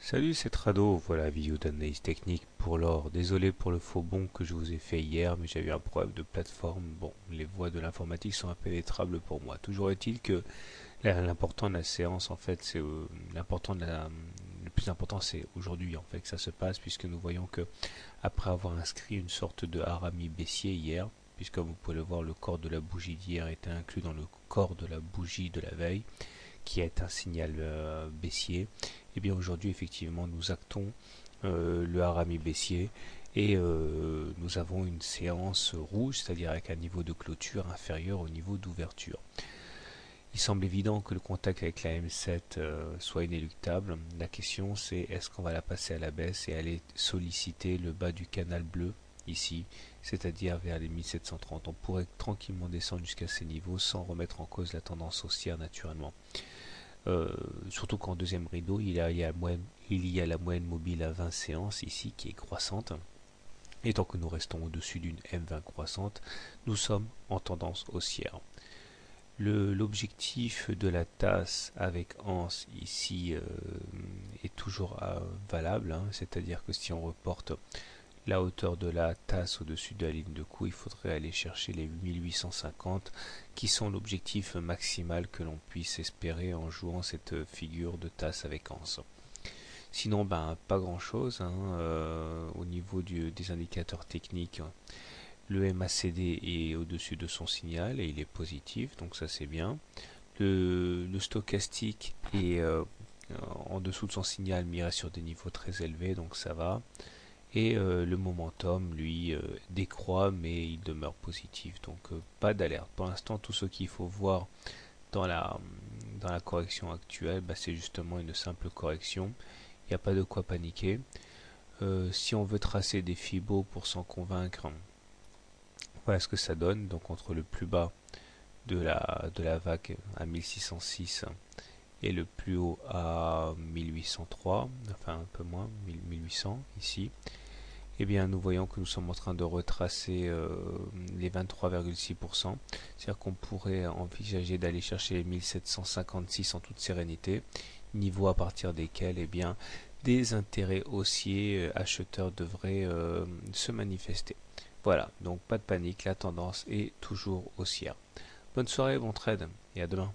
Salut, c'est Trado, voilà, vidéo d'analyse technique pour l'or. Désolé pour le faux bond que je vous ai fait hier, mais j'ai eu un problème de plateforme. Bon, les voies de l'informatique sont impénétrables pour moi. Toujours est-il que l'important de la séance, en fait, c'est le plus important, c'est aujourd'hui, en fait, que ça se passe, puisque nous voyons que après avoir inscrit une sorte de harami baissier hier, puisque vous pouvez le voir, le corps de la bougie d'hier était inclus dans le corps de la bougie de la veille, qui est un signal baissier. Et bien aujourd'hui effectivement nous actons le harami baissier et nous avons une séance rouge, c'est-à-dire avec un niveau de clôture inférieur au niveau d'ouverture. Il semble évident que le contact avec la M7 soit inéluctable. La question c'est est-ce qu'on va la passer à la baisse et aller solliciter le bas du canal bleu ici, c'est-à-dire vers les 1730. On pourrait tranquillement descendre jusqu'à ces niveaux sans remettre en cause la tendance haussière naturellement. Surtout qu'en deuxième rideau, il y a la moyenne mobile à 20 séances ici qui est croissante. Et tant que nous restons au-dessus d'une M20 croissante, nous sommes en tendance haussière. L'objectif de la tasse avec anse ici est toujours valable, hein, c'est-à-dire que si on reporte la hauteur de la tasse au-dessus de la ligne de coup, il faudrait aller chercher les 1850 qui sont l'objectif maximal que l'on puisse espérer en jouant cette figure de tasse avec anse. Sinon, pas grand chose hein, au niveau des indicateurs techniques. Le MACD est au-dessus de son signal et il est positif, donc ça c'est bien. Le stochastique est en dessous de son signal, mais il reste sur des niveaux très élevés, donc ça va. Et le momentum, lui, décroît, mais il demeure positif. Donc pas d'alerte. Pour l'instant, tout ce qu'il faut voir dans la correction actuelle, c'est justement une simple correction. Il n'y a pas de quoi paniquer. Si on veut tracer des fibos pour s'en convaincre, voilà ce que ça donne. Donc entre le plus bas de la vague à 1606 et le plus haut à 1803, enfin un peu moins, 1800 ici. Eh bien, nous voyons que nous sommes en train de retracer les 23,6%. C'est-à-dire qu'on pourrait envisager d'aller chercher les 1756 en toute sérénité, niveau à partir desquels eh bien, des intérêts haussiers acheteurs devraient se manifester. Voilà, donc pas de panique, la tendance est toujours haussière. Bonne soirée, bon trade et à demain.